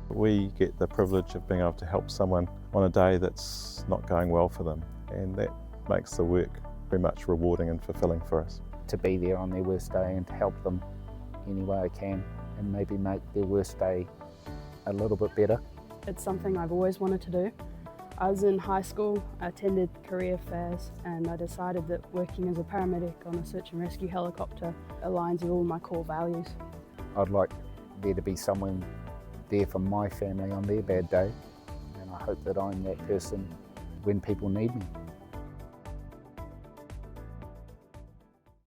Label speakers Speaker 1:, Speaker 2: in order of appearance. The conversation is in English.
Speaker 1: We get the privilege of being able to help someone on a day that's not going well for them, and that makes the work very much rewarding and fulfilling for us.
Speaker 2: To be there on their worst day and to help them any way I can and maybe make their worst day a little bit better.
Speaker 3: It's something I've always wanted to do. I was in high school, I attended career fairs, and I decided that working as a paramedic on a search and rescue helicopter aligns with all my core values.
Speaker 2: I'd like there to be someone there for my family on their bad day, and I hope that I'm that person when people need me.